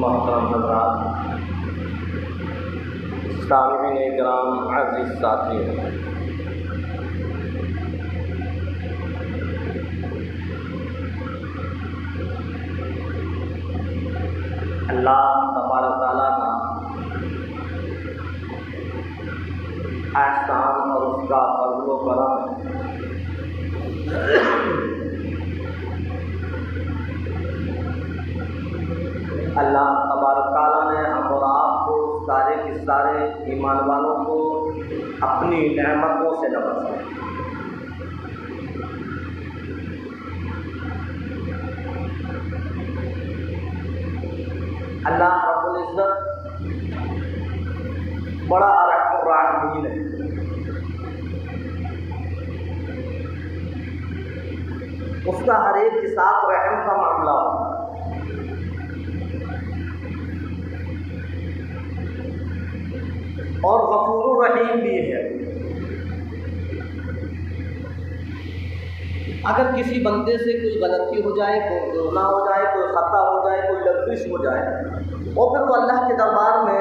मोहतरम हज़रात, सामिईन किराम, अज़ीज़ साथी, अल्लाह तबारक तआला का एहसान और उसका फज़्ल व करम अल्लाह तबारक तआला ने हम और आपको सारे के सारे ईमान वालों को अपनी नेमतों से नवाजा। अल्लाह रब्बुल इज़्ज़त बड़ा रहमुर रहीम है। उसका हर एक के साथ रहम का मामला होता है। और गफूर रहीम भी है। अगर किसी बंदे से कोई गलती हो जाए, कोई गुनाह हो जाए, कोई खता हो जाए, कोई लग़्ज़िश हो जाए और फिर वो अल्लाह के दरबार में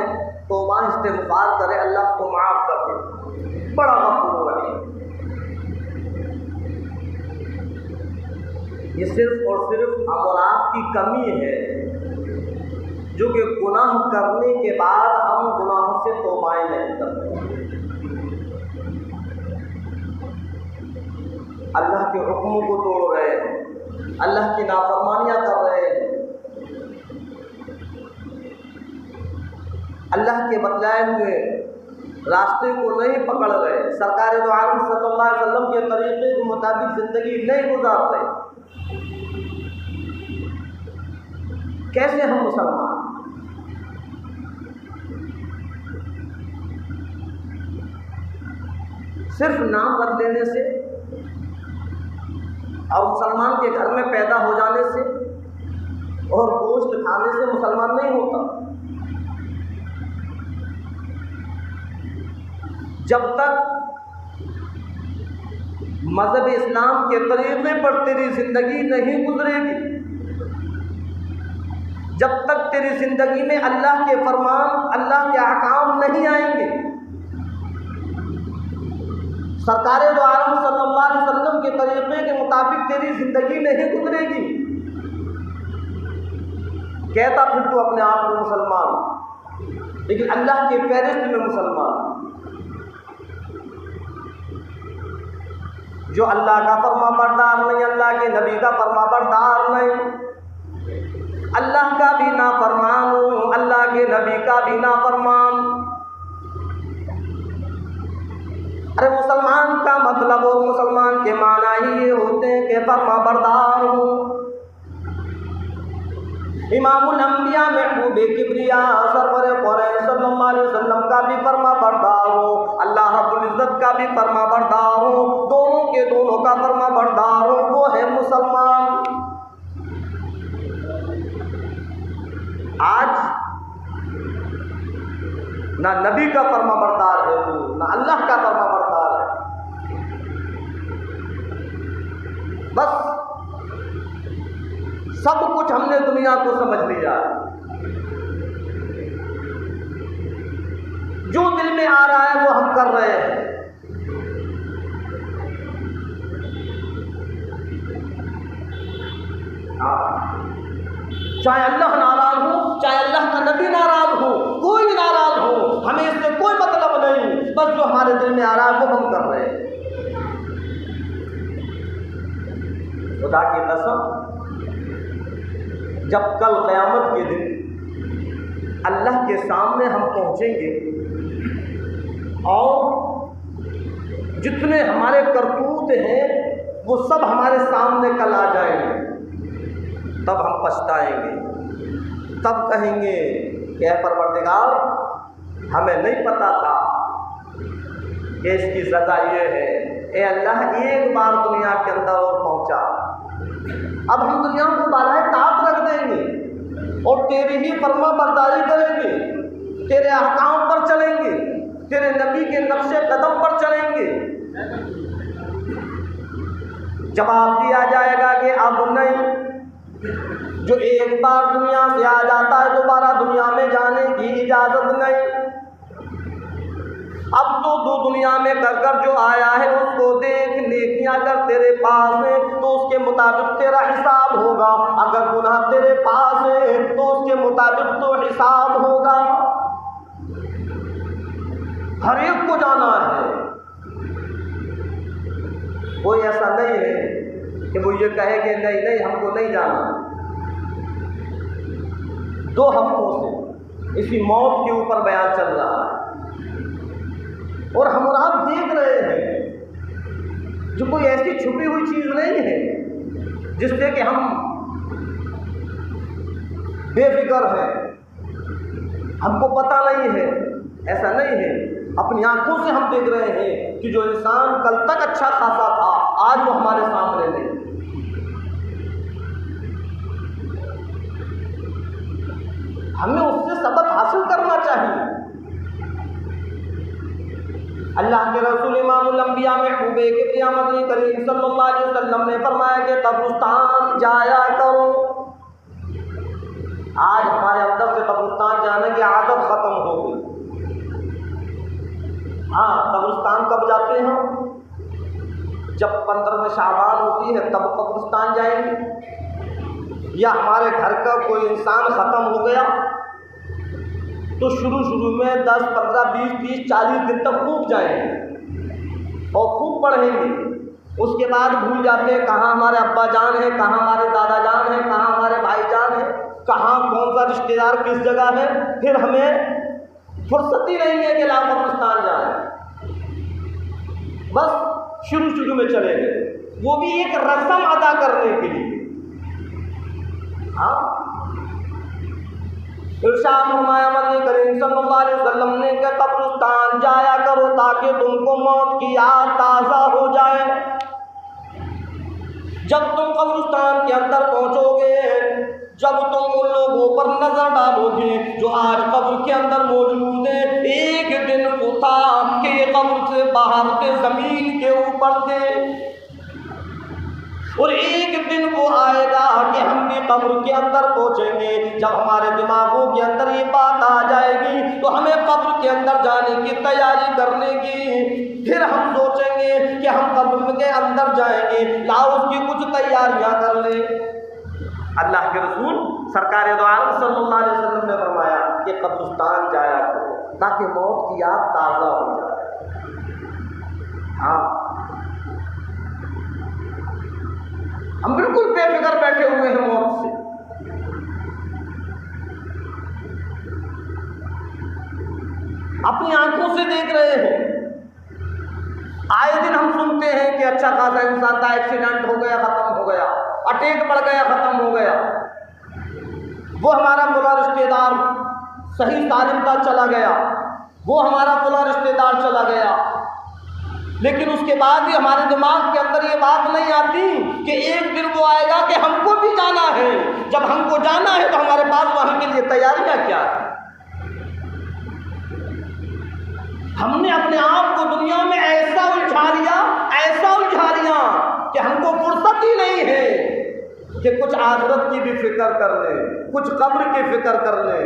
तौबा इस्तिग़फ़ार करे, अल्लाह उसको माफ़ कर दे। बड़ा गफूर रहीम। ये सिर्फ़ और सिर्फ हम और आपकी कमी है जो कि गुनाह करने के बाद हम गुनाहों से तौबाएं नहीं करते, अल्लाह के हुक्मों को तोड़ रहे हैं, अल्लाह की नाफरमानियां कर रहे हैं, अल्लाह के बतलाए हुए रास्ते को नहीं पकड़ रहे, सरकार दो आलम सल्लल्लाहु अलैहि वसल्लम के तरीक़े के मुताबिक ज़िंदगी नहीं गुजार रहे। कैसे हम मुसलमान? सिर्फ नाम रख देने से और मुसलमान के घर में पैदा हो जाने से और गोश्त खाने से मुसलमान नहीं होता। जब तक मज़हब इस्लाम के तरीक़े पर तेरी ज़िंदगी नहीं गुजरेगी जब तक तेरी ज़िंदगी में अल्लाह के फरमान, अल्लाह के अहकाम नहीं आएंगे। सरकारे दो आलम सल्लल्लाहु अलैहि वसल्लम के तरीक़े के मुताबिक तेरी ज़िंदगी नहीं गुजरेगी। कहता फिर तू अपने आप को मुसलमान, लेकिन अल्लाह के फहरिस्त में मुसलमान। जो अल्लाह का फरमाबरदार नहीं, अल्लाह के नबी का फरमाबरदार नहीं, अल्लाह का भी नाफरमान हूँ, अल्लाह के नबी का भी नाफरमान। अरे मुसलमान का मतलब और मुसलमान के माना ही ये होते हैं कि फरमाबरदार हूँ। इमामुल अंबिया महबूबे किबरिया सरवरे कुरैश सल्लल्लाहु अलैहि वसल्लम का भी फरमाबरदार हूँ, अल्लाह रब्बुल इज़्ज़त का भी फरमाबरदार हूँ, दोनों के दोनों का फरमाबरदार हूँ, वो है मुसलमान। आज ना नबी का फरमाबरदार है तू, ना अल्लाह का फरमाबरदार है। बस सब कुछ हमने दुनिया को समझ लिया, जो दिल में आ रहा है वो हम कर रहे हैं। चाहे अल्लाह नाराज हो, चाहे अल्लाह का नबी नाराज हो, कोई भी नाराज हो, हमें इससे कोई मतलब नहीं। बस जो हमारे दिल में आ रहा है वो हम कर रहे हैं। खुदा की कसम, जब कल क़यामत के दिन अल्लाह के सामने हम पहुँचेंगे और जितने हमारे करतूत हैं वो सब हमारे सामने कल आ जाएंगे, तब हम पछताएंगे, तब कहेंगे कि परवरदिगार हमें नहीं पता था कि इसकी सज़ा ये है। ए अल्लाह, एक बार दुनिया के अंदर और पहुँचा, अब हम दुनिया को बालाए ताक रख देंगे और तेरी ही फरमा बरदारी करेंगे, तेरे अहकाम पर चलेंगे, तेरे नबी के नक्शे कदम पर चलेंगे। जवाब दिया जाएगा कि अब नहीं, जो एक बार दुनिया से आ जाता है दोबारा दुनिया में जाने की इजाज़त नहीं। अब तो दो दुनिया में कर कर जो आया है उसको देख, नेकियां अगर तेरे पास है तो उसके मुताबिक तेरा हिसाब होगा, अगर गुनाह तेरे पास है तो उसके मुताबिक तो हिसाब होगा। हर एक को जाना है, कोई ऐसा नहीं है कि वो ये कहे कि नहीं नहीं हमको नहीं जाना। 2 हफ्तों से इसी मौत के ऊपर बयान चल रहा है और हम और आप देख रहे हैं, जो कोई ऐसी छुपी हुई चीज़ नहीं है जिससे कि हम बेफिक्र हैं, हमको पता नहीं है, ऐसा नहीं है। अपनी आंखों से हम देख रहे हैं कि जो इंसान कल तक अच्छा खासा था आज वो हमारे सामने नहीं। हमें उससे सबक हासिल करना चाहिए। अल्लाह के रसूल इमामुल अंबिया महबूबे किबरिया मदनी करीम सल्लल्लाहु अलैहि वसल्लम ने फरमाया कि कब्रिस्तान जाया करो। आज हमारे अंदर से कब्रिस्तान जाने की आदत खत्म हो गई। हाँ, कब्रिस्तान कब जाते हैं? जब 15 शाबान होती है तब कब्रिस्तान जाएंगे, या हमारे घर का कोई इंसान ख़त्म हो गया तो शुरू में 10, 15, 20, 30, 40 दिन तक खूब जाएंगे और खूब पढ़ेंगे। उसके बाद भूल जाते हैं कहाँ हमारे अब्बा जान है, कहाँ हमारे दादा जान है, कहाँ हमारे भाई जान है, कहाँ कौन सा रिश्तेदार किस जगह है। फिर हमें फुर्सत ही नहीं है कि ला कब्रिस्तान जाए। बस शुरू में चले गए, वो भी एक रस्म अदा करने के लिए। हाँ, इरशाद फरमाया नबी करीम सल्लल्लाहु अलैहि वसल्लम ने कि कब्रिस्तान जाया करो ताकि तुमको मौत की याद ताज़ा हो जाए। जब तुम कब्रिस्तान के अंदर पहुंचोगे, जब तुम उन लोगों पर नजर डालोगे जो आज कब्र के अंदर मौजूद है, एक दिन को था कि कब्र से बाहर के जमीन के ऊपर पढ़ते। और एक दिन वो आएगा कि हम भी कब्र के अंदर पहुंचेंगे। जब हमारे दिमागों के अंदर ये बात आ जाएगी तो हमें कब्र के अंदर जाने की तैयारी करने की, फिर हम सोचेंगे कि हम कब्र के अंदर जाएंगे, लाओ उसकी कुछ तैयारियां कर ले। अल्लाह के रसूल सरकार दो आलम सल्लल्लाहु अलैहि वसल्लम ने फरमाया कि कब्रिस्तान जाया करो ताकि मौत की याद ताज़ा हो जाए। हाँ, हम बिल्कुल बेफिक्र बैठे हुए हैं मौत से। अपनी आंखों से देख रहे हैं। आए दिन हम सुनते हैं कि अच्छा खासा इंसान था, एक्सीडेंट हो गया, खत्म हो गया, अटैक बढ़ गया, खत्म हो गया, वो हमारा बुरा रिश्तेदार सही सालिम था चला गया, वो हमारा बुरा रिश्तेदार चला गया। लेकिन उसके बाद भी हमारे दिमाग के अंदर ये बात नहीं आती कि एक दिन वो आएगा कि हमको भी जाना है। जब हमको जाना है तो हमारे पास वहां के लिए तैयारियां क्या है? हमने अपने आप को दुनिया में ऐसा उलझा लिया कि हमको फुर्सत ही नहीं है कि कुछ आखिरत की भी फिक्र कर ले, कुछ कब्र की फिक्र कर ले।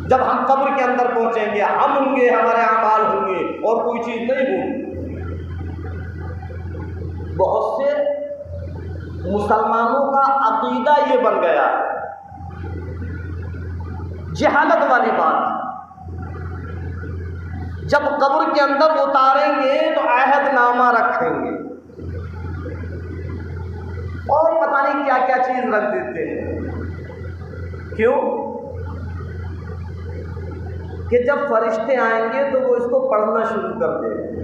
जब हम कब्र के अंदर पहुंचेंगे, हम होंगे, हमारे अमाल होंगे और कोई चीज नहीं होगी। बहुत से मुसलमानों का अकीदा ये बन गया है, जहालत वाली बात। जब कब्र के अंदर उतारेंगे तो अहदनामा रखेंगे और पता नहीं क्या क्या चीज रख देते हैं। क्यों? कि जब फरिश्ते आएंगे तो वो इसको पढ़ना शुरू कर देंगे।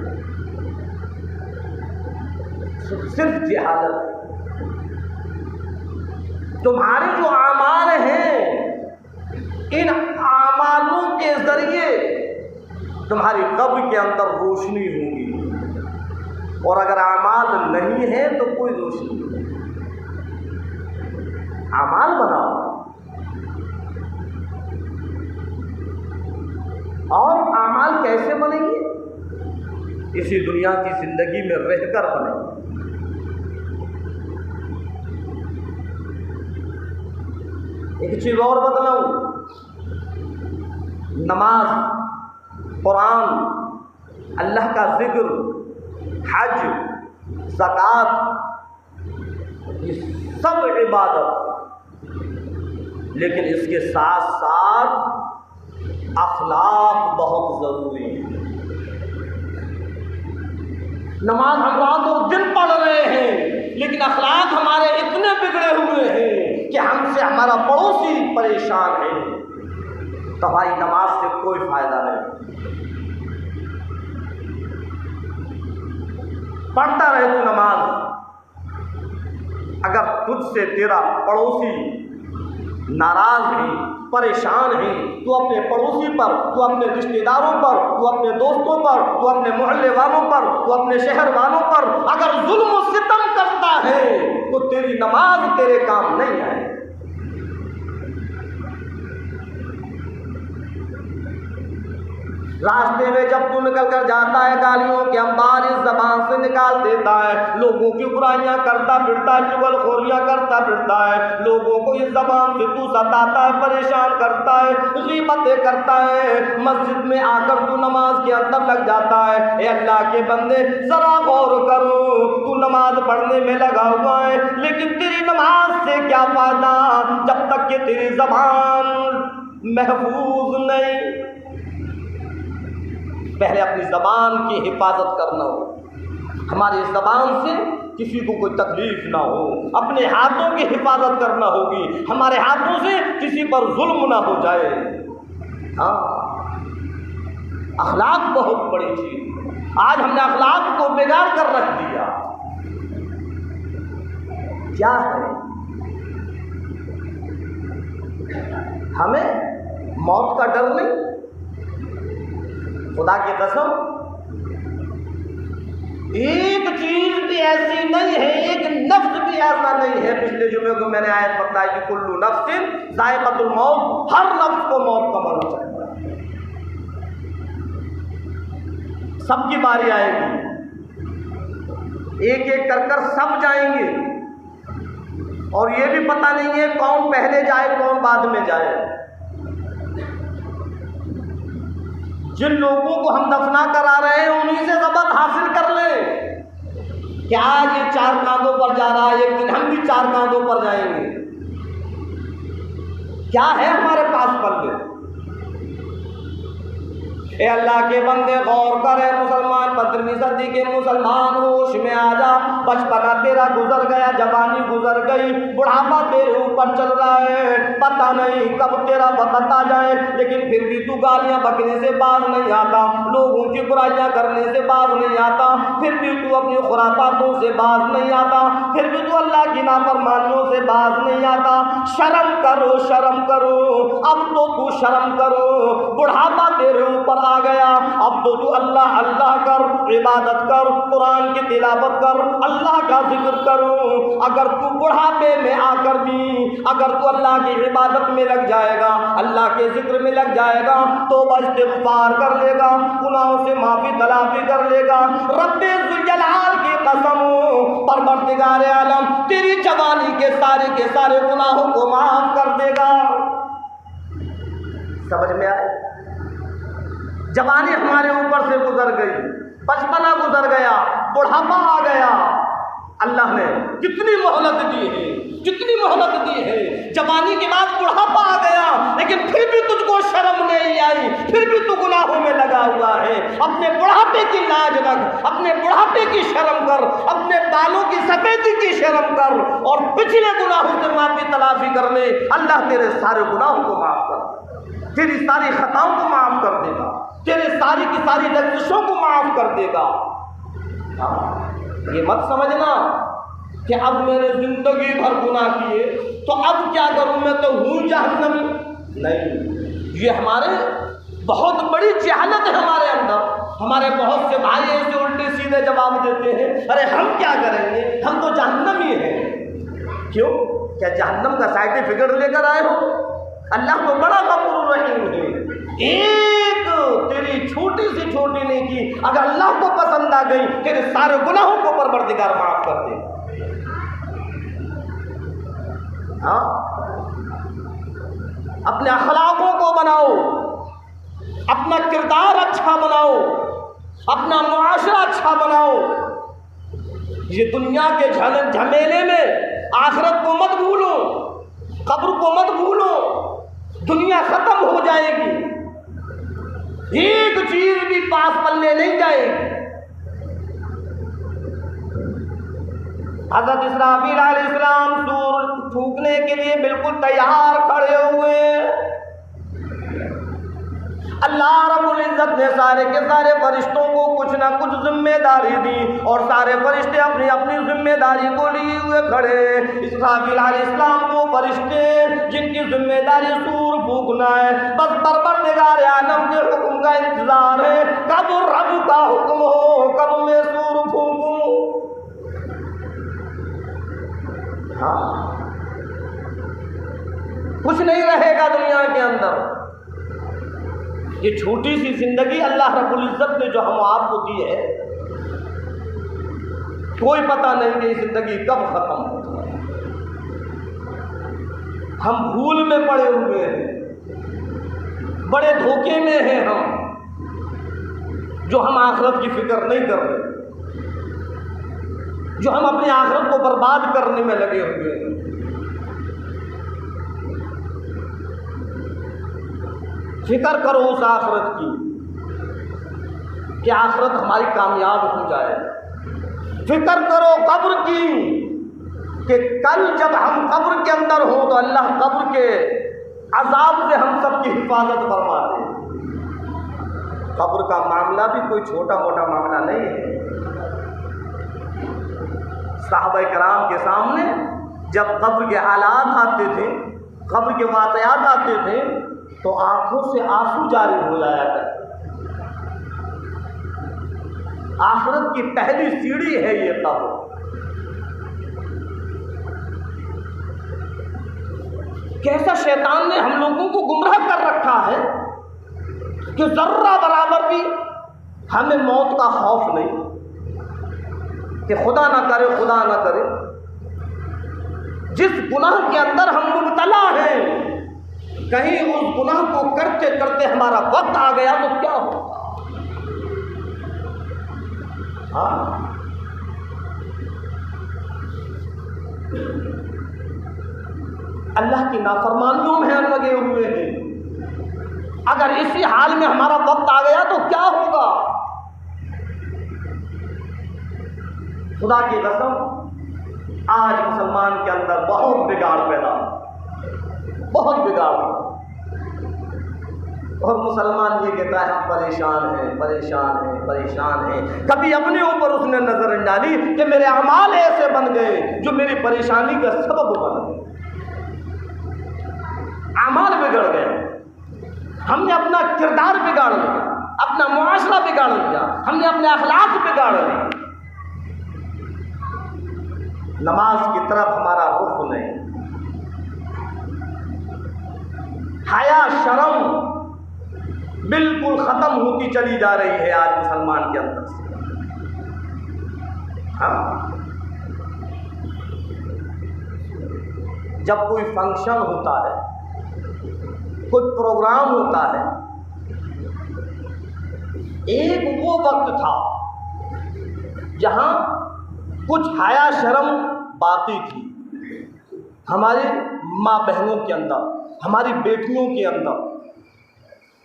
सिर्फ जहालत। तुम्हारे जो आमाल हैं, इन आमालों के जरिए तुम्हारी कब्र के अंदर रोशनी होगी, और अगर आमाल नहीं है तो कोई रोशनी नहीं। आमाल बनाओ, और आमाल कैसे बनेंगे? इसी दुनिया की जिंदगी में रहकर बनेंगे। एक चीज और बतलाऊं, नमाज, कुरान, अल्लाह का जिक्र, हज, ज़कात, ये सब इबादत, लेकिन इसके साथ साथ अखलाक बहुत ज़रूरी है। नमाज हम रात और दिन पढ़ रहे हैं, लेकिन अखलाक हमारे इतने बिगड़े हुए हैं कि हमसे हमारा पड़ोसी परेशान है, तो हमारी नमाज से कोई फायदा नहीं। पढ़ता रहे तू नमाज, अगर तुझसे तेरा पड़ोसी नाराज है, परेशान है, तू अपने पड़ोसी पर, तू अपने रिश्तेदारों पर, तू अपने दोस्तों पर, तू अपने मोहल्ले वालों पर, तू अपने शहर वालों पर अगर जुल्म और सितम करता है तो तेरी नमाज तेरे काम नहीं आए। रास्ते में जब तू निकल कर जाता है, गालियों के अंबार इस जबान से निकाल देता है, लोगों की बुराइयां करता फिरता है, चुगलखोरियां करता फिरता है, लोगों को इस जबान से तू सताता है, परेशान करता है, गीबतें करता है। मस्जिद में आकर तू नमाज के अंदर लग जाता है। ए अल्लाह के बंदे, जरा गौर करो, तू नमाज पढ़ने में लगा हुआ है, लेकिन तेरी नमाज से क्या फायदा जब तक कि तेरी जबान महफूज नहीं। पहले अपनी ज़बान की हिफाजत करना हो, हमारी ज़बान से किसी को कोई तकलीफ ना हो। अपने हाथों की हिफाजत करना होगी, हमारे हाथों से किसी पर जुल्म ना हो जाए। हाँ, अखलाक बहुत बड़ी चीज़। आज हमने अखलाक को बिगाड़ कर रख दिया। क्या है? हमें मौत का डर नहीं। खुदा की कसम, एक चीज भी ऐसी नहीं है, एक नफ्स भी ऐसा नहीं है। पिछले जुमे को मैंने आयत बताई कि कुल्लू नफ्सिन ज़ाइक़तुल मौत, हर नफ्स को मौत का मरना चाहिए, सबकी बारी आएगी। एक एक कर सब जाएंगे, और ये भी पता नहीं है कौन पहले जाए कौन बाद में जाए। जिन लोगों को हम दफना करा रहे हैं उन्हीं से सबक हासिल कर ले कि आज ये 4 कांधों पर जा रहा है, एक दिन हम भी 4 कांधों पर जाएंगे। क्या है हमारे पास पल्ले? ए अल्लाह के बंदे गौर करे, मुसलमान 15वीं सदी के मुसलमान, होश में आ जा। बचपना तेरा गुजर गया, जवानी गुजर गई, बुढ़ापा तेरे ऊपर चल रहा है, पता नहीं कब तेरा वक्त आ जाए, लेकिन फिर भी तू गालियां बकने से बाज नहीं आता, लोगों की बुराइयां करने से बाज नहीं आता, फिर भी तू अपनी खुराफातों से बाज नहीं आता, फिर भी तू अल्लाह की नाफरमानियों से बाज नहीं आता। शर्म करो, शर्म करो, अब तो तू शर्म करो, बुढ़ापा तेरे ऊपर आ गया, अब तो तू अल्लाह अल्लाह कर, इबादत कर, कुरान की तिलावत कर, अल्लाह का जिक्र करो। अगर तू बुढ़ापे में आकर भी अगर तू अल्लाह की इबादत में लग जाएगा, अल्लाह के जिक्र में लग जाएगा, तो इस्तिग़फ़ार कर लेगा, गुनाहों से माफ़ी तलाफ़ी कर लेगा, रब्बे ज़ुल जलाल की कसम, परवरदिगार आलम तेरी जवानी के सारे गुनाहों को माफ़ कर देगा। समझ में आए? जवानी हमारे ऊपर से गुजर गई, बचपना गुजर गया, बुढ़ापा आ गया, अल्लाह ने कितनी मोहलत दी है, कितनी मोहलत दी है। जवानी के बाद बुढ़ापा आ गया, लेकिन फिर भी तुझको शर्म नहीं आई, फिर भी तू गुनाहों में लगा हुआ है। अपने बुढ़ापे की लाज रख, अपने बुढ़ापे की शर्म कर, अपने बालों की सफेदी की शर्म कर, और पिछले गुनाहों से माफी तलाफी कर ले। अल्लाह तेरे सारे गुनाहों को माफ कर, तेरी सारी खताओं को माफ कर देगा, तेरे सारी की सारी लग़्ज़िशों को माफ कर देगा। ये मत समझना कि अब मैंने जिंदगी भर गुनाह किए तो अब क्या करूं, मैं तो हूं जहन्नमी। नहीं, ये हमारे बहुत बड़ी जहालत है हमारे अंदर। हमारे बहुत से भाई ऐसे उल्टे सीधे जवाब देते हैं, अरे हम क्या करेंगे, हम तो जहन्नमी हैं। क्यों? क्या जहन्नम का सर्टिफिकेट लेकर आए हो? अल्लाह तो बड़ा गफूर रहीम है। एक तेरी छोटी से छोटी नेकी अगर अल्लाह को पसंद आ गई, तेरे सारे गुनाहों को परवरदिगार माफ कर दे। हाँ, अपने अखलाकों को बनाओ, अपना किरदार अच्छा बनाओ, अपना मुआशरा अच्छा बनाओ। ये दुनिया के झमेले में आखिरत को मत भूलो, कब्र को मत भूलो। दुनिया खत्म हो जाएगी, एक चीज भी पास पल्ले नहीं जाएगी। हज़रत इसराफील अलैहिस्सलाम सूर फूंकने के लिए बिल्कुल तैयार खड़े हुए। अल्लाह रब्बुल इज़्ज़त ने सारे के सारे फरिश्तों को कुछ ना कुछ जिम्मेदारी दी, और सारे फरिश्ते अपनी अपनी जिम्मेदारी को लिए हुए खड़े। इसराफील अलैहिस्सलाम वो फरिश्ते जिनकी जिम्मेदारी सूर फूंकना है, बस परवरदिगार आलम के हुक्म का इंतजार है, कब रब का हुक्म हो, कब मैं सूर फूंकूं। हाँ, कुछ नहीं रहेगा दुनिया के अंदर। ये छोटी सी जिंदगी अल्लाह रब्बुल इज़्ज़त ने जो हम आपको दी है, कोई पता नहीं कि ये जिंदगी कब खत्म हो। हम भूल में पड़े हुए हैं, बड़े धोखे में हैं हम, जो हम आखिरत की फिक्र नहीं कर रहे, जो हम अपनी आखिरत को बर्बाद करने में लगे हुए हैं। फिक्र करो उस आखिरत की कि आखिरत हमारी कामयाब हो जाए। फिक्र करो कब्र की कि कल जब हम कब्र के अंदर हो तो अल्लाह कब्र के अजाब से हम सब की हिफाजत फरमा दे। कब्र का मामला भी कोई छोटा मोटा मामला नहीं है। सहाबा किराम के सामने जब कब्र के हालात आते थे, कब्र के वाक़यात आते थे, तो आंखों से आंसू जारी हो जाया करते। आखिरत की पहली सीढ़ी है ये कब्र। कैसा शैतान ने हम लोगों को गुमराह कर रखा है कि जर्रा बराबर भी हमें मौत का खौफ नहीं। कि खुदा ना करे जिस गुनाह के अंदर हम मुब्तला हैं, कहीं उस गुनाह को करते करते हमारा वक्त आ गया तो क्या होगा। हाँ, अल्लाह की नाफरमानियों में हम लगे हुए हैं। अगर इसी हाल में हमारा वक्त आ गया तो क्या होगा। खुदा की कसम, आज मुसलमान के अंदर बहुत बिगाड़ पैदा, बहुत बिगाड़, और मुसलमान ये कहता है हम परेशान हैं। कभी अपने ऊपर उसने नजर नहीं डाली कि मेरे अमाल ऐसे बन गए जो मेरी परेशानी का सबब बन गए। अमाल बिगड़ गए, हमने अपना किरदार बिगाड़ लिया, अपना मुआशरा बिगाड़ लिया, हमने अपने अखलाक बिगाड़ लिए। नमाज की तरफ हमारा रुख नहीं, हया शर्म बिल्कुल खत्म होती चली जा रही है आज मुसलमान के अंदर से। हाँ, जब कोई फंक्शन होता है, कोई प्रोग्राम होता है, एक वो वक्त था जहां कुछ हया शर्म बातें थी हमारी माँ बहनों के अंदर, हमारी बेटियों के अंदर,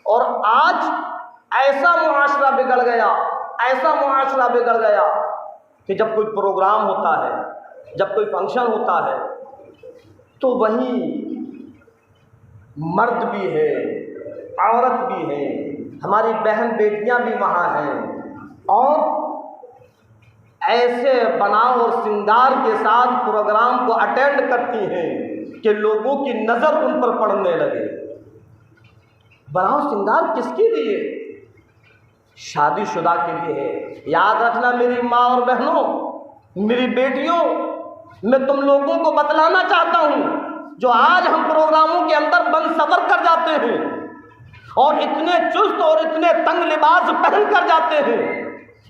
और आज ऐसा मुआशरा बिगड़ गया कि जब कोई प्रोग्राम होता है, जब कोई फंक्शन होता है, तो वहीं मर्द भी है, औरत भी है, हमारी बहन बेटियां भी वहाँ हैं, और ऐसे बनाव और श्रृंगार के साथ प्रोग्राम को अटेंड करती हैं कि लोगों की नज़र उन पर पड़ने लगे। बनाव श्रृंगार किसके लिए? शादीशुदा के लिए है। याद रखना मेरी माँ और बहनों, मेरी बेटियों, मैं तुम लोगों को बतलाना चाहता हूँ, जो आज हम प्रोग्रामों के अंदर बन सवर कर जाते हैं और इतने चुस्त और इतने तंग लिबास पहन कर जाते हैं,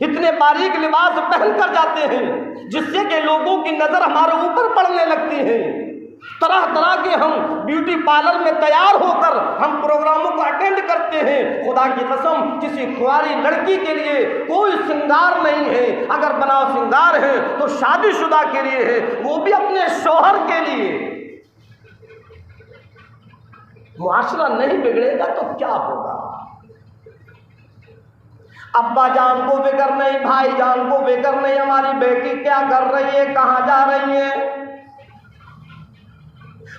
इतने बारीक लिबास पहन कर जाते हैं, जिससे कि लोगों की नज़र हमारे ऊपर पड़ने लगती है। तरह तरह के हम ब्यूटी पार्लर में तैयार होकर हम प्रोग्रामों को अटेंड करते हैं। खुदा की कसम, किसी कुंवारी लड़की के लिए कोई श्रृंगार नहीं है। अगर बनाव श्रृंगार है तो शादीशुदा के लिए है, वो भी अपने शौहर के लिए। मुआशरा नहीं बिगड़ेगा तो क्या होगा। अब्बा जान को फिक्र नहीं, भाई जान को फिक्र नहीं, हमारी बेटी क्या कर रही है, कहाँ जा रही है।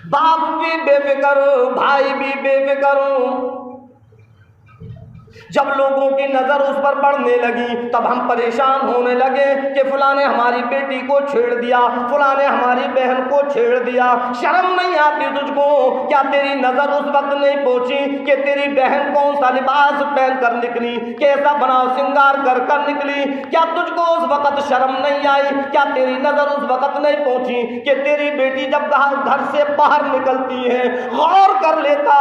बाप भी बेफिक्र, भाई भी बेफिक्र। जब लोगों की नज़र उस पर पड़ने लगी तब हम परेशान होने लगे कि फलां ने हमारी बेटी को छेड़ दिया, फलां ने हमारी बहन को छेड़ दिया। शर्म नहीं आती तुझको? क्या तेरी नज़र उस वक्त नहीं पहुंची कि तेरी बहन कौन सा लिबास पहन कर निकली, कैसा बनाव श्रृंगार कर कर निकली? क्या तुझको उस वक्त शर्म नहीं आई? क्या तेरी नज़र उस वक्त नहीं पहुंची कि तेरी बेटी जब घर से बाहर निकलती है, गौर कर लेता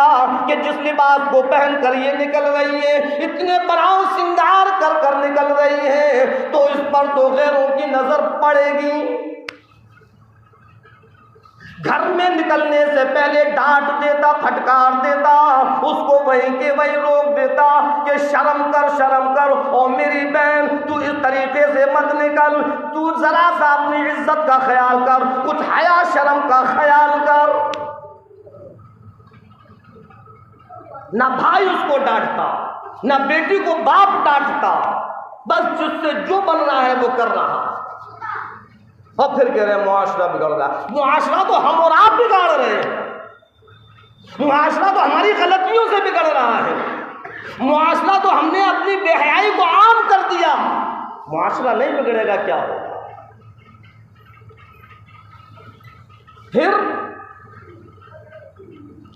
कि जिस लिबास को पहन कर ये निकल रही है, इतने बनाव श्रृंगार कर कर निकल रही है, तो इस पर तो गैरों की नजर पड़ेगी। घर में निकलने से पहले डांट देता, फटकार देता, उसको वहीं के वहीं रोक देता कि शर्म कर और मेरी बहन तू इस तरीके से मत निकल, तू जरा सा अपनी इज्जत का ख्याल कर, कुछ हया शर्म का ख्याल कर। ना भाई उसको डांटता, ना बेटी को बाप डांटता, बस जिससे जो बन रहा है वो कर रहा, और फिर कह रहे मुआशरा बिगड़ रहा। मुआशरा तो हम और आप बिगाड़ रहे हैं। मुआशरा तो हमारी गलतियों से बिगड़ रहा है। मुआशरा तो हमने अपनी बेहयाई को आम कर दिया। मुआशरा नहीं बिगड़ेगा क्या होगा? फिर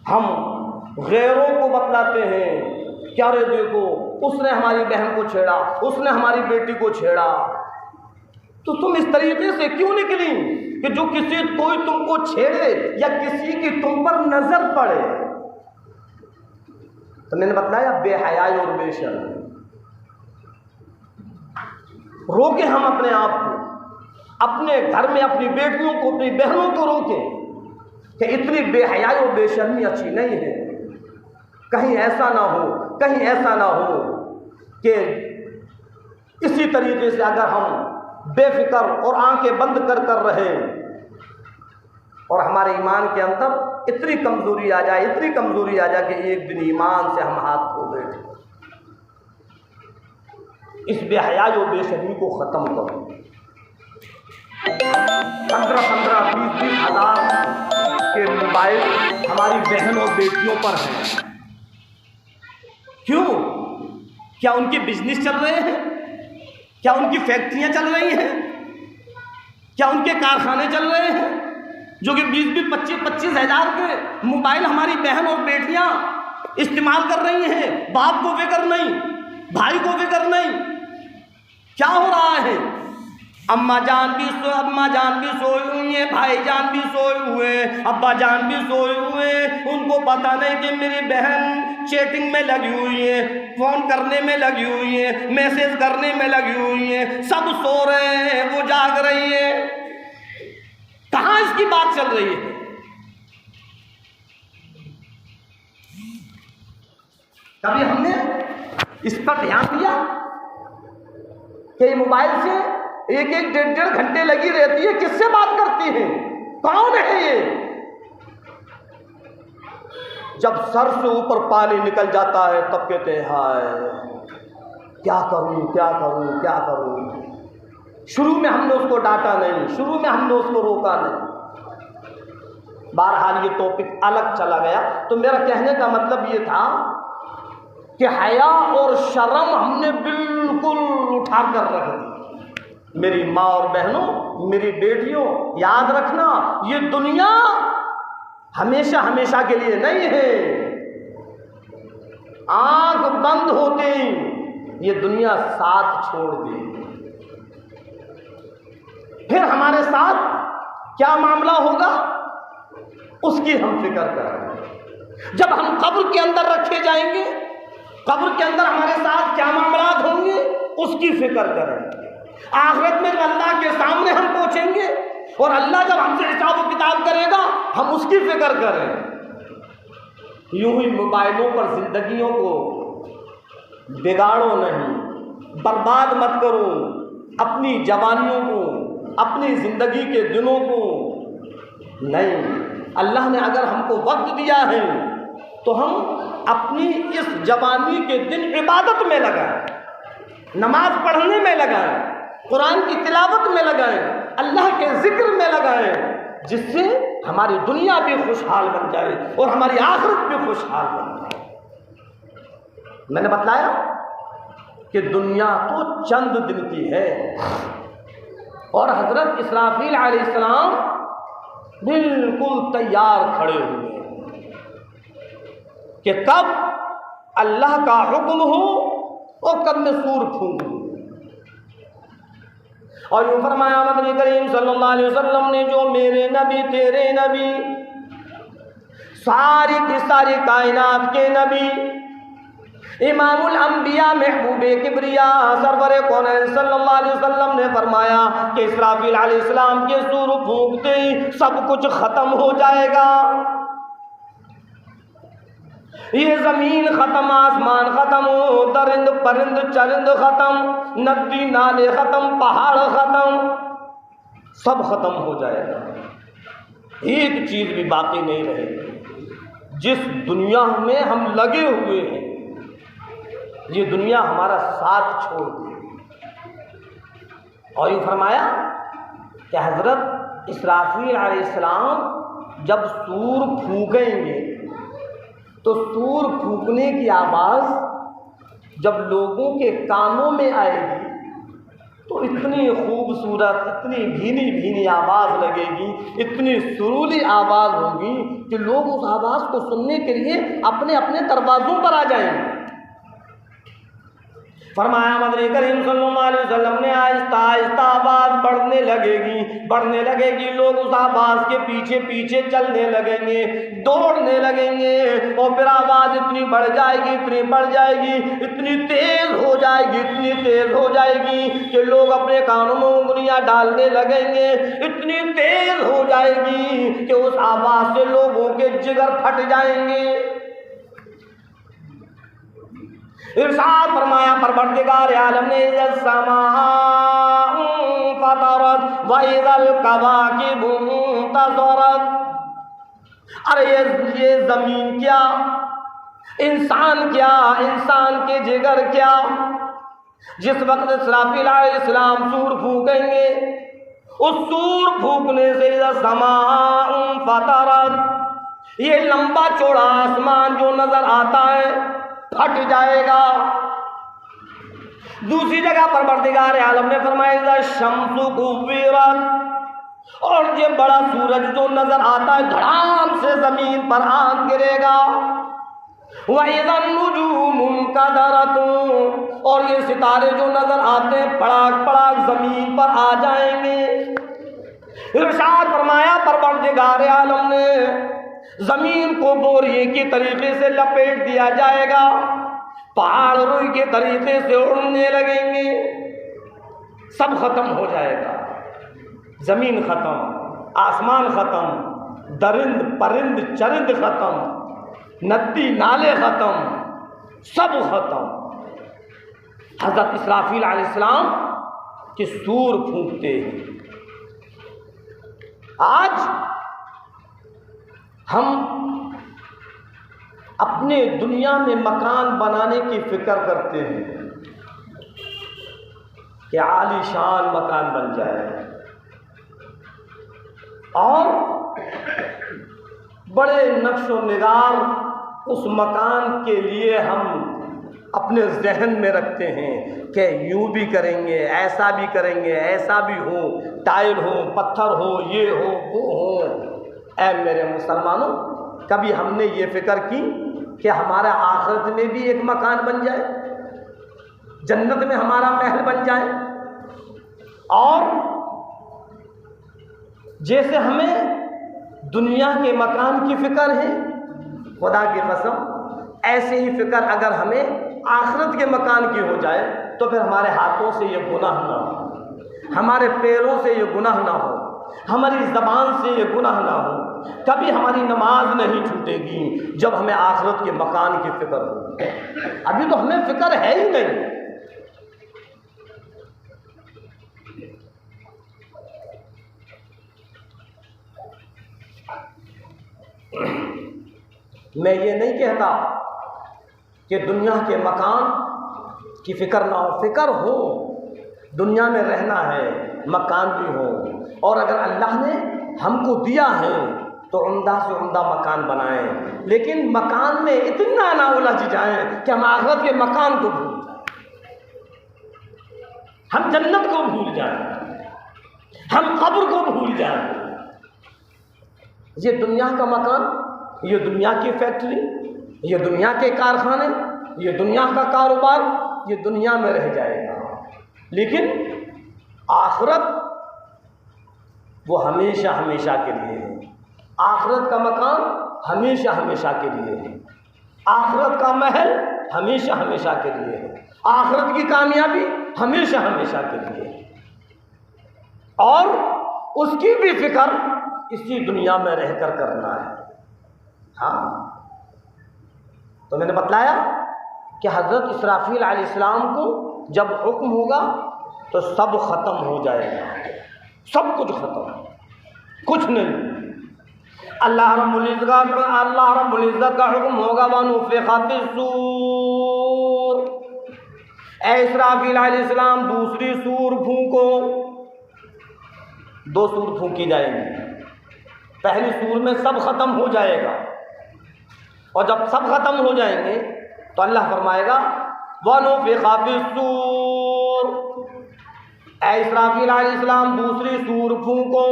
हम गैरों को बतलाते हैं, क्या रे देखो उसने हमारी बहन को छेड़ा, उसने हमारी बेटी को छेड़ा। तो तुम इस तरीके से क्यों निकली कि जो कोई तुमको छेड़े या किसी की तुम पर नजर पड़े? तो मैंने बताया बेहयाई और बेशर्म। रोके हम अपने आप को अपने घर में अपनी बेटियों को, अपनी बहनों को रोकें कि इतनी बेहयाई और बेशर्मी अच्छी नहीं है। कहीं ऐसा ना हो, कहीं ऐसा ना हो कि इसी तरीके से अगर हम बेफिक्र और आंखें बंद कर रहें और हमारे ईमान के अंदर इतनी कमज़ोरी आ जाए, इतनी कमज़ोरी आ जाए कि एक दिन ईमान से हम हाथ धो बैठे। इस बेहयाई और बेशर्मी को ख़त्म करो। 15-15, 20-20 हज़ार के मोबाइल हमारी बहन और बेटियों पर हैं। क्यों? क्या उनके बिजनेस चल रहे हैं? क्या उनकी फैक्ट्रियां चल रही हैं? क्या उनके कारखाने चल रहे हैं जो कि 20-20, 25-25 हज़ार के मोबाइल हमारी बहन और बेटियां इस्तेमाल कर रही हैं? बाप को फिक्र नहीं, भाई को फिक्र नहीं। क्या हो रहा है? अम्मा जान भी सोए हुई हैं, भाई जान भी सोए हुए, अब्बा जान भी सोए हुए। उनको पता नहीं कि मेरी बहन चैटिंग में लगी हुई है, फ़ोन करने में लगी हुई है, मैसेज करने में लगी हुई है। सब सो रहे हैं, वो जाग रही है। कहाँ इसकी बात चल रही है? कभी हमने इस पर ध्यान दिया कि मोबाइल से 1-1, 1.5 घंटे लगी रहती है? किससे बात करती है? कौन है ये? जब सर से ऊपर पानी निकल जाता है तब कहते हैं हाय क्या करूं, क्या करूं, क्या करूं। शुरू में हमने उसको डांटा नहीं, शुरू में हमने उसको रोका नहीं। बहरहाल ये टॉपिक अलग चला गया। तो मेरा कहने का मतलब ये था कि हया और शर्म हमने बिल्कुल उठा कर रख दी। मेरी माँ और बहनों, मेरी बेटियों, याद रखना ये दुनिया हमेशा हमेशा के लिए नहीं है। आंख बंद होते ही ये दुनिया साथ छोड़ दी। फिर हमारे साथ क्या मामला होगा उसकी हम फिक्र करें। जब हम कब्र के अंदर रखे जाएंगे, कब्र के अंदर हमारे साथ क्या मामलात होंगे उसकी फिक्र करें। आखिरत में जब अल्लाह के सामने हम पहुंचेंगे और अल्लाह जब हमसे हिसाब व किताब करेगा हम उसकी फिक्र करें। यूं ही मोबाइलों पर जिंदगियों को बिगाड़ो नहीं, बर्बाद मत करो अपनी जवानियों को, अपनी ज़िंदगी के दिनों को। नहीं, अल्लाह ने अगर हमको वक्त दिया है तो हम अपनी इस जवानी के दिन इबादत में लगाएं, नमाज पढ़ने में लगाएं, कुरान की तिलावत में लगाएं, अल्लाह के जिक्र में लगाएं, जिससे हमारी दुनिया भी खुशहाल बन जाए और हमारी आखिरत भी खुशहाल बन जाए। मैंने बताया कि दुनिया तो चंद दिन की है और हज़रत इसराफील अलैहिस्सलाम बिल्कुल तैयार खड़े हुए कि कब अल्लाह का हुक्म हो और कब मैं सूर फूंकूं। और यूँ फरमाया नबी करीम सल्लल्लाहु अलैहि वसल्लम ने, जो मेरे नबी तेरे नबी, सारी की सारी कायनात के नबी, इमामुल अंबिया महबूबे किबरिया सरवरे कौनैन सल्लल्लाहु अलैहि वसल्लम ने फरमाया कि इसराफील अलैहिस्सलाम के सूर फूंकते ही सब कुछ ख़त्म हो जाएगा। ये ज़मीन ख़त्म, आसमान ख़त्म, दरिंद परिंद चरिंद ख़त्म, नदी नाले ख़त्म, पहाड़ ख़त्म, सब ख़त्म हो जाएगा। एक चीज़ भी बाकी नहीं रहेगी। जिस दुनिया में हम लगे हुए हैं ये दुनिया हमारा साथ छोड़ दी। और यूँ फरमाया कि हज़रत इसराफील अलैहिस्सलाम जब सूर फूकेंगे तो सूर फूकने की आवाज़ जब लोगों के कानों में आएगी तो इतनी खूबसूरत, इतनी भीनी भीनी आवाज़ लगेगी, इतनी सुरीली आवाज़ होगी कि लोग उस आवाज़ को सुनने के लिए अपने अपने दरवाज़ों पर आ जाएंगे। फरमाया नबी करीम सल्लल्लाहु अलैहि वसल्लम ने आहिस्ता आहिस्ता आवाज़ बढ़ने लगेगी, लोग उस आवाज़ के पीछे पीछे चलने लगेंगे, दौड़ने लगेंगे, और फिर आवाज़ इतनी बढ़ जाएगी, इतनी तेज़ हो जाएगी कि लोग अपने कानों में उंगलियां डालने लगेंगे, इतनी तेज़ हो जाएगी कि उस आवाज़ से लोगों के जिगर फट जाएंगे। इरशाद फरमाया परवरदिगार आलम ने, फतरत व इज़ल कवाकिबु इंतज़रत। अरे ये ज़मीन क्या, इंसान के जिगर क्या। जिस वक्त इसराफील अलैहिस्सलाम सूर फूकेंगे, उस सूर फूकने से समाअ फतरत, ये लंबा चौड़ा आसमान जो नजर आता है फट जाएगा। दूसरी जगह परवरदिगार आलम ने फरमाया शम्सु कुव्विरत, और ये बड़ा सूरज जो नजर आता है धड़ाम से जमीन पर आग गिरेगा। वइज़न नुजूमु इंकदरत, और ये सितारे जो नजर आते हैं पड़ाक पड़ाक जमीन पर आ जाएंगे। इरशाद फरमाया परवरदिगार आलम ने, जमीन को बोरिए की तरीके से लपेट दिया जाएगा, पहाड़ रुई के तरीके से उड़ने लगेंगे, सब खत्म हो जाएगा। जमीन खत्म, आसमान खत्म, दरिंद परिंद चरिंद खत्म, नदी नाले खत्म, सब खत्म। हजरत इसराफील अलैहिस्सलाम के सूर फूंकते हैं। आज हम अपने दुनिया में मकान बनाने की फिक्र करते हैं कि आलीशान मकान बन जाए, और बड़े नक्शो निगार उस मकान के लिए हम अपने जहन में रखते हैं कि यूं भी करेंगे, ऐसा भी करेंगे, ऐसा भी हो, टाइल हो, पत्थर हो, ये हो, वो हो। ऐ मेरे मुसलमानों, कभी हमने ये फिक्र की कि हमारा आखिरत में भी एक मकान बन जाए, जन्नत में हमारा महल बन जाए? और जैसे हमें दुनिया के मकान की फिक्र है, खुदा की कसम ऐसे ही फिक्र अगर हमें आखिरत के मकान की हो जाए तो फिर हमारे हाथों से ये गुनाह ना हो, हमारे पैरों से ये गुनाह ना हो, हमारी ज़बान से ये गुनाह ना हो। कभी हमारी नमाज नहीं छूटेगी जब हमें आखिरत के मकान की फिक्र हो। अभी तो हमें फिक्र है ही नहीं। मैं ये नहीं कहता कि दुनिया के मकान की फ़िक्र ना हो, फ़िक्र हो, दुनिया में रहना है, मकान भी हो, और अगर अल्लाह ने हमको दिया है तो उम्दा से उम्दा मकान बनाएं, लेकिन मकान में इतना ना उलझ जाएं कि हम आखिरत के मकान को भूल जाएं, हम जन्नत को भूल जाएं, हम कब्र को भूल जाएं। ये दुनिया का मकान, ये दुनिया की फैक्ट्री, ये दुनिया के कारखाने, ये दुनिया का कारोबार, ये दुनिया में रह जाएगा, लेकिन आखिरत वो हमेशा हमेशा के लिए है। आखिरत का मकान हमेशा हमेशा के लिए है, आखिरत का महल हमेशा हमेशा के लिए है, आखिरत की कामयाबी हमेशा हमेशा के लिए है, और उसकी भी फिक्र इसी दुनिया में रहकर करना है। हाँ, तो मैंने बतलाया कि हज़रत इसराफील अलैहिस्सलाम को जब हुक्म होगा तो सब ख़त्म हो जाएगा, सब कुछ ख़त्म, कुछ नहीं। अल्लाह रब्बुल इज़्ज़त का हुक्म होगा, वनुफ़िख़ फ़िस्सूर, ऐ इसराफील अलैहिस्सलाम दूसरी सूर फूंको। दो सूर फूंकी जाएंगी, पहली सूर में सब ख़त्म हो जाएगा, और जब सब ख़त्म हो जाएंगे तो अल्लाह फरमाएगा वनुफ़िख़ फ़िस्सूर, ऐ इसराफील अलैहिस्सलाम दूसरी सूर फूंको।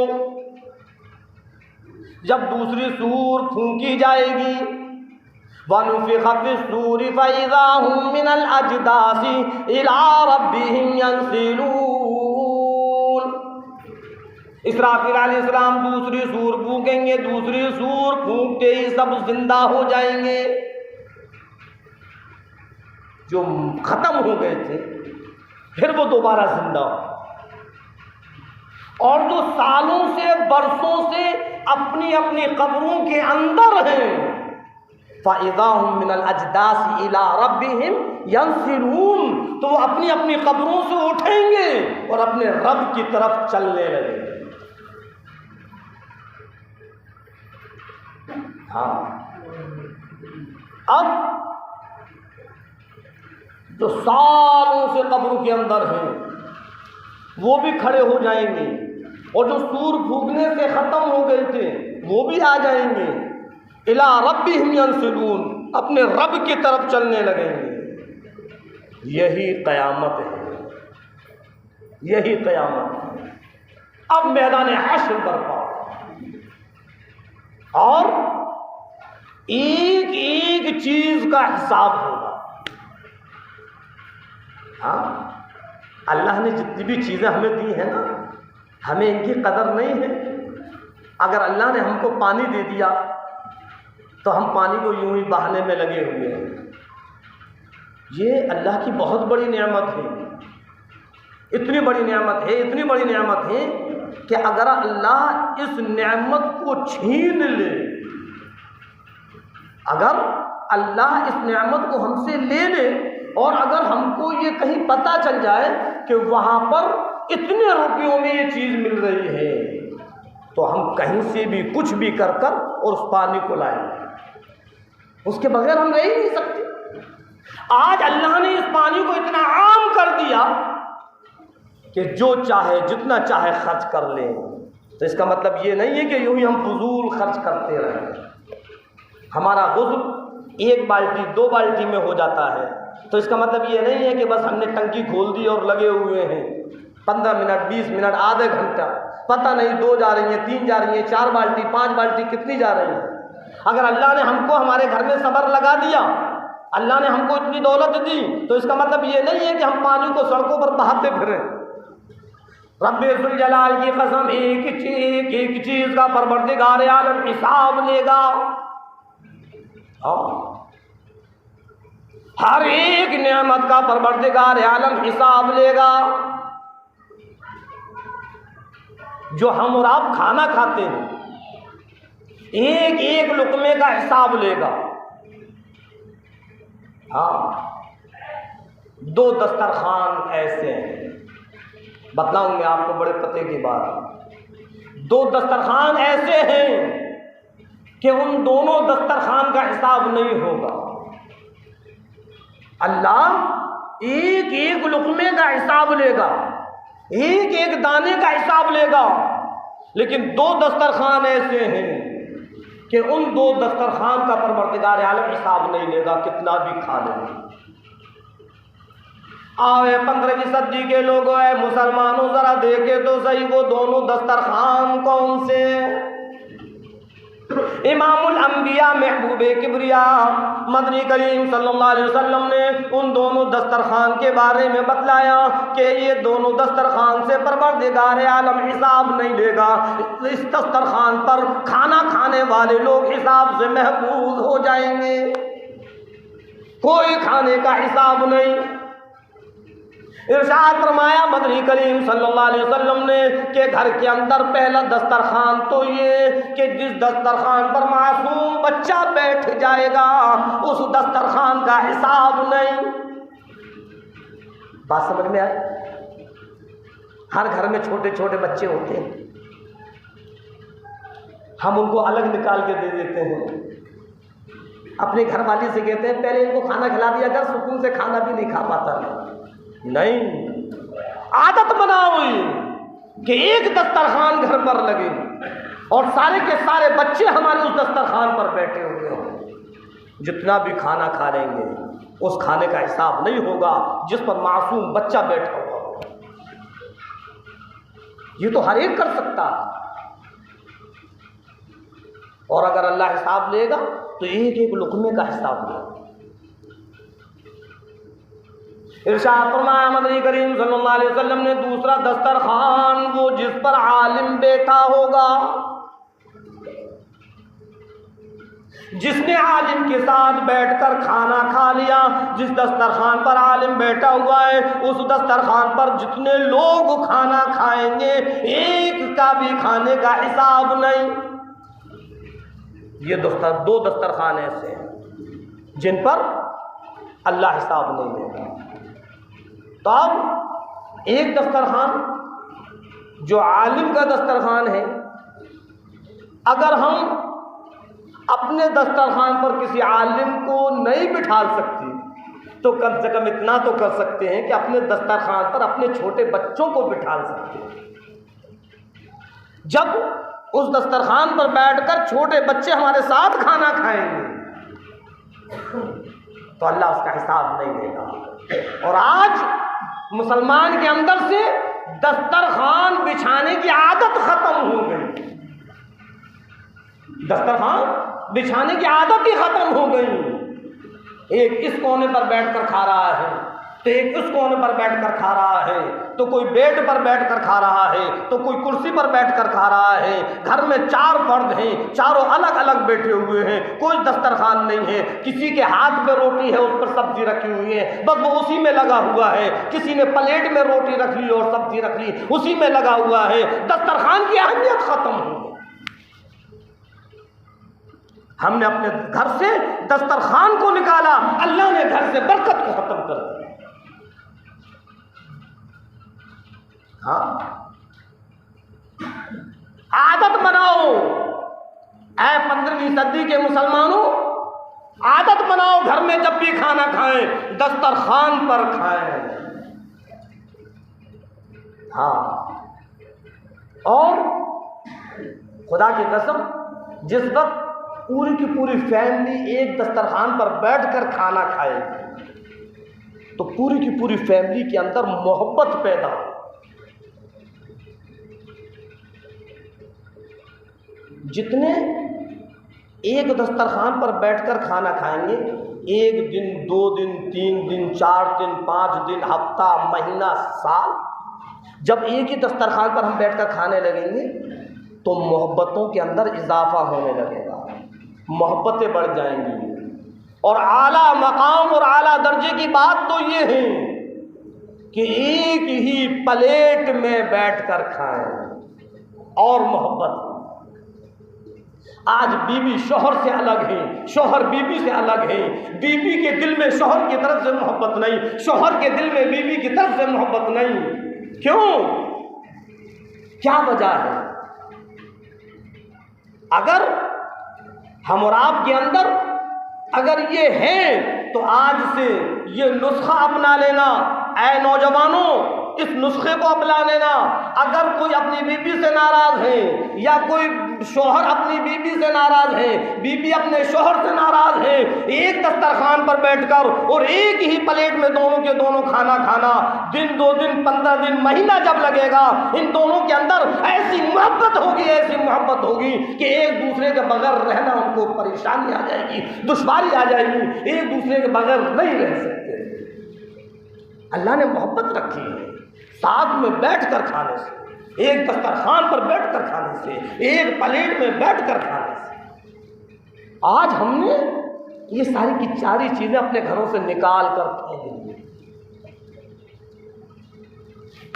जब दूसरी सूर फूंकी जाएगी, वनुफ़िख़ फ़िस्सूर फ़इज़ा हुम मिनल अजदासी इला रब्बिहिम यंसिलून, इसराफील अलैहिस्सलाम दूसरी सूर फूकेंगे, दूसरी सूर फूकते ही सब जिंदा हो जाएंगे। जो खत्म हो गए थे फिर वो दोबारा जिंदा हो, और जो सालों से बरसों से अपनी अपनी कब्रों के अंदर हैं, फ़इज़ा हुम मिनल अजदासी इला रब्बिहिम यंसिलून, तो वो अपनी अपनी कब्रों से उठेंगे और अपने रब की तरफ चलने लगेंगे। हाँ, अब जो सालों से कब्र के अंदर हैं वो भी खड़े हो जाएंगे, और जो सूर फूकने से ख़त्म हो गए थे वो भी आ जाएंगे। इला रब्बिहिम यंसिलून, अपने रब की तरफ चलने लगेंगे। यही क़यामत है, यही क़यामत है। अब मैदान हश्र बर्पा, और एक एक चीज का हिसाब होगा। हाँ, अल्लाह ने जितनी भी चीज़ें हमें दी हैं ना, हमें इनकी कदर नहीं है। अगर अल्लाह ने हमको पानी दे दिया तो हम पानी को यूं ही बहाने में लगे हुए हैं। ये अल्लाह की बहुत बड़ी नेमत है, इतनी बड़ी नेमत है, इतनी बड़ी नेमत है कि अगर अल्लाह इस नेमत को छीन ले, अगर अल्लाह इस नेमत को हमसे ले ले, और अगर हमको ये कहीं पता चल जाए कि वहाँ पर इतने रुपयों में ये चीज़ मिल रही है, तो हम कहीं से भी कुछ भी कर कर और उस पानी को लाएंगे। उसके बगैर हम रह ही नहीं सकते। आज अल्लाह ने इस पानी को इतना आम कर दिया कि जो चाहे जितना चाहे खर्च कर ले। तो इसका मतलब ये नहीं है कि यूं ही हम फजूल खर्च करते रहें। हमारा गुस्ल 1 बाल्टी 2 बाल्टी में हो जाता है, तो इसका मतलब ये नहीं है कि बस हमने टंकी खोल दी और लगे हुए हैं 15 मिनट 20 मिनट आधे घंटा, पता नहीं 2 जा रही हैं, 3 जा रही हैं, 4 बाल्टी 5 बाल्टी कितनी जा रही हैं। अगर अल्लाह ने हमको हमारे घर में सब्र लगा दिया, अल्लाह ने हमको इतनी दौलत दी, तो इसका मतलब ये नहीं है कि हम पानी को सड़कों पर बहाते फिरें। रब्बे ज़ुल जलाल की कसम, एक चीज़ का परवरदिगार आलम हिसाब लेगा। हर एक नेमत का परवरदिगार आलम हिसाब लेगा। जो हम और आप खाना खाते हैं, एक एक लुक़मे का हिसाब लेगा। हाँ, 2 दस्तरखान ऐसे हैं, बतलाऊँ मैं आपको बड़े पते की बात। 2 दस्तरखान ऐसे हैं कि उन दोनों दस्तरखान का हिसाब नहीं होगा। अल्लाह एक एक लुक़मे का हिसाब लेगा, एक एक दाने का हिसाब लेगा, लेकिन 2 दस्तरखान ऐसे हैं कि उन 2 दस्तरखान का परवरदिगार आलम हिसाब नहीं लेगा, कितना भी खा लेंगे। आवे 15वीं सदी के लोग है मुसलमानों, जरा देखे तो सही वो दोनों दस्तरखान कौन से। इमामुल अंबिया महबूबे किबरिया मदनी करीम सल्लल्लाहु अलैहि वसल्लम ने उन दोनों दस्तरखान के बारे में बतलाया कि ये दोनों दस्तरखान से परवरदिगार आलम हिसाब नहीं लेगा। इस दस्तरखान पर खाना खाने वाले लोग हिसाब से महफूज हो जाएंगे, कोई खाने का हिसाब नहीं। इरशाद फरमाया मदनी करीम सल्लल्लाहु अलैहि वसल्लम ने कि घर के अंदर पहला दस्तरखान तो ये कि जिस दस्तरखान पर मासूम बच्चा बैठ जाएगा उस दस्तरखान का हिसाब नहीं। बात समझ में आई? हर घर में छोटे छोटे बच्चे होते हैं, हम उनको अलग निकाल के दे देते हैं। अपने घरवाली से कहते हैं पहले इनको खाना खिला दिया कर, सुकून से खाना भी नहीं खा पाता। नहीं, आदत बनाओ कि एक दस्तरखान घर पर लगे और सारे के सारे बच्चे हमारे उस दस्तरखान पर बैठे हुए हों। जितना भी खाना खा लेंगे उस खाने का हिसाब नहीं होगा जिस पर मासूम बच्चा बैठा हुआ होगा। ये तो हर एक कर सकता है, और अगर अल्लाह हिसाब लेगा तो एक एक लुक़मे का हिसाब लेगा। इरशाद फरमाया मदनी करीम सल्लल्लाहु अलैहि वसल्लम ने दूसरा दस्तरखान वो जिस पर आलिम बैठा होगा, जिसने आलिम के साथ बैठकर खाना खा लिया, जिस दस्तरखान पर आलिम बैठा हुआ है उस दस्तरखान पर जितने लोग खाना खाएंगे एक का भी खाने का हिसाब नहीं। ये दो दस्तरखान ऐसे हैं जिन पर अल्लाह हिसाब नहीं देगा। तो अब एक दस्तरखान जो आलिम का दस्तरखान है, अगर हम अपने दस्तरखान पर किसी आलिम को नहीं बिठा सकते तो कम से कम इतना तो कर सकते हैं कि अपने दस्तरखान पर अपने छोटे बच्चों को बिठा सकते हैं। जब उस दस्तरखान पर बैठकर छोटे बच्चे हमारे साथ खाना खाएंगे तो अल्लाह उसका हिसाब नहीं देगा। और आज मुसलमान के अंदर से दस्तरखान बिछाने की आदत खत्म हो गई, दस्तरखान बिछाने की आदत ही खत्म हो गई। एक इस कोने पर बैठकर खा रहा है तो एक उस कोने पर बैठकर खा रहा है, तो कोई बेड पर बैठकर खा रहा है तो कोई कुर्सी पर बैठकर खा रहा है। घर में 4 फर्द हैं, चारों अलग अलग बैठे हुए हैं, कोई दस्तरखान नहीं है। किसी के हाथ में रोटी है, उस पर सब्जी रखी हुई है, बस वो उसी में लगा हुआ है। किसी ने प्लेट में रोटी रख ली और सब्जी रख ली, उसी में लगा हुआ है। दस्तरखान की अहमियत खत्म हो गई। हमने अपने घर से दस्तरखान को निकाला, अल्लाह ने घर से बरकत को खत्म कर दिया। हाँ, आदत बनाओ ऐ 15वीं सदी के मुसलमानों, आदत बनाओ घर में जब भी खाना खाएं दस्तरखान पर खाएं। हाँ, और खुदा की कसम जिस वक्त पूरी की पूरी फैमिली एक दस्तरखान पर बैठकर खाना खाएगी तो पूरी की पूरी फैमिली के अंदर मोहब्बत पैदा हो। जितने एक दस्तरखान पर बैठकर खाना खाएंगे, 1 दिन 2 दिन 3 दिन 4 दिन 5 दिन हफ्ता महीना साल, जब एक ही दस्तरखान पर हम बैठकर खाने लगेंगे तो मोहब्बतों के अंदर इजाफा होने लगेगा, मोहब्बतें बढ़ जाएंगी। और आला मकाम और आला दर्जे की बात तो ये है कि एक ही प्लेट में बैठकर खाएं और मोहब्बत। आज बीवी शौहर से अलग है, शौहर बीवी से अलग है, बीवी के दिल में शौहर की तरफ से मोहब्बत नहीं, शौहर के दिल में बीवी की तरफ से मोहब्बत नहीं। क्यों? क्या वजह है? अगर हम और आप के अंदर अगर ये है तो आज से ये नुस्खा अपना लेना। ऐ नौजवानों, इस नुस्खे को अपना लेना। अगर कोई अपनी बीवी से नाराज है या कोई शौहर अपनी बीवी से नाराज है, बीवी अपने शौहर से नाराज है, एक दस्तरखान पर बैठकर और एक ही प्लेट में दोनों के दोनों खाना खाना, दिन 2 दिन 15 दिन महीना जब लगेगा, इन दोनों के अंदर ऐसी मोहब्बत होगी, ऐसी मोहब्बत होगी कि एक दूसरे के बगैर रहना उनको परेशानी आ जाएगी, दुश्वारी आ जाएगी, एक दूसरे के बगैर नहीं रह सकते। अल्लाह ने मोहब्बत रखी है साथ में बैठकर खाने से, एक दस्तरखान पर बैठकर खाने से, एक प्लेट में बैठकर खाने से। आज हमने ये सारी की सारी चीजें अपने घरों से निकाल कर फेंक दी।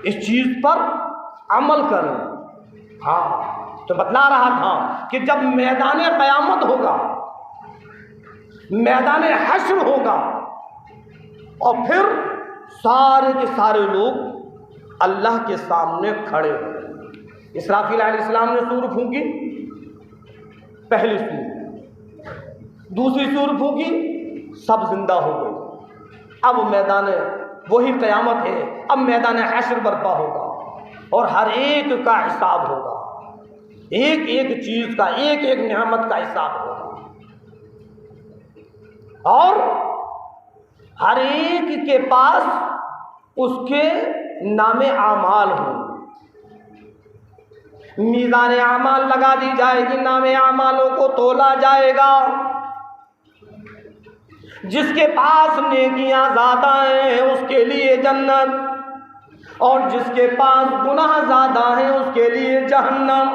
इस चीज पर अमल करें। हाँ, तो बतला रहा था कि जब मैदान क़यामत होगा, मैदान हश्र होगा और फिर सारे के सारे लोग अल्लाह के सामने खड़े हो। इसराफील अलैहिस्सलाम ने सूर फूंकी, पहली सूर, दूसरी सूर फूंकी, सब जिंदा हो गए। अब मैदान वही क़यामत है, अब मैदान हश्र बर्पा होगा और हर एक का हिसाब होगा, एक एक चीज़ का, एक एक नेमत का हिसाब होगा और हर एक के पास उसके नामे आमाल हो। मीज़ान आमाल लगा दी जाएगी, नामे आमालों को तोला जाएगा। जिसके पास नेकियां ज़्यादा हैं उसके लिए जन्नत, और जिसके पास गुनाह ज़्यादा है उसके लिए जहन्नम।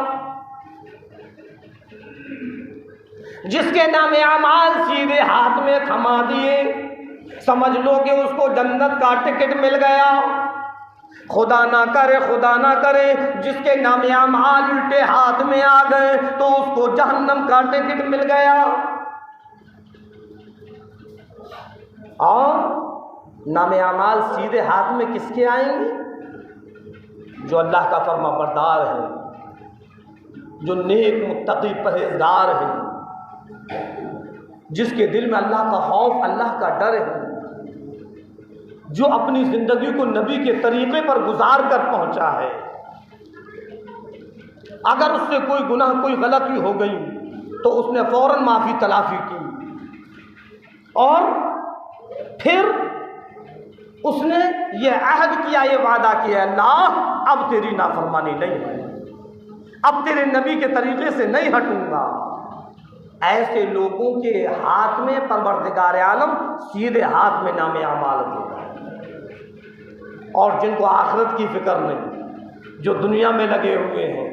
जिसके नामे अमाल सीधे हाथ में थमा दिए, समझ लो कि उसको जन्नत का टिकट मिल गया। खुदा ना करे जिसके नामे अमाल उल्टे हाथ में आ गए तो उसको जहन्नम का टिकट मिल गया। और नामे अमाल सीधे हाथ में किसके आएंगे? जो अल्लाह का फरमाबरदार है, जो नेक मुत्तकी परहेजगार है, जिसके दिल में अल्लाह का खौफ, अल्लाह का डर है, जो अपनी ज़िंदगी को नबी के तरीक़े पर गुजार कर पहुँचा है। अगर उससे कोई गुनाह, कोई गलती हो गई तो उसने फ़ौरन माफ़ी तलाफ़ी की और फिर उसने ये अहद किया, ये वादा किया, अल्लाह अब तेरी नाफरमानी नहीं है, अब तेरे नबी के तरीक़े से नहीं हटूँगा। ऐसे लोगों के हाथ में परवरदिगार आलम सीधे हाथ में नामे अमाल देगा। और जिनको आखिरत की फ़िक्र नहीं, जो दुनिया में लगे हुए हैं,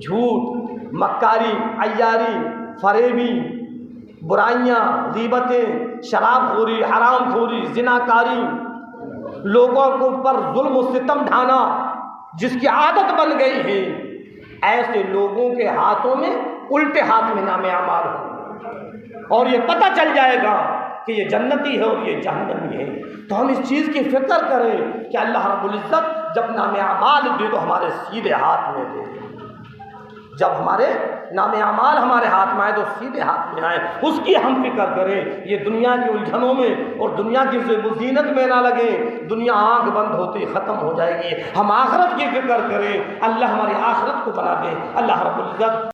झूठ, मक्कारी, अय्यारी, फरेबी, बुराइयाँ, गीबतें, शराबखोरी, हरामखोरी, ज़िनाकारी, लोगों के ऊपर जुल्म और सितम ढाना जिसकी आदत बन गई है, ऐसे लोगों के हाथों में उल्टे हाथ में नामे अमाल हो और ये पता चल जाएगा कि ये जन्नती है और ये जहन्नमी है। तो हम इस चीज़ की फ़िक्र करें कि अल्लाह रब्बुल इज़्ज़त जब नामे अमाल दे तो हमारे सीधे हाथ में दे, जब हमारे नामे अमाल हमारे हाथ में आए तो सीधे हाथ में आए, उसकी हम फिक्र करें। ये दुनिया की उलझनों में और दुनिया की ज़ीनत में ना लगे। दुनिया आँख बंद होती ख़त्म हो जाएगी। हम आखिरत की फिक्र करें, अल्लाह हमारी आखिरत को बना दे। अल्लाह रब्बुल इज़्ज़त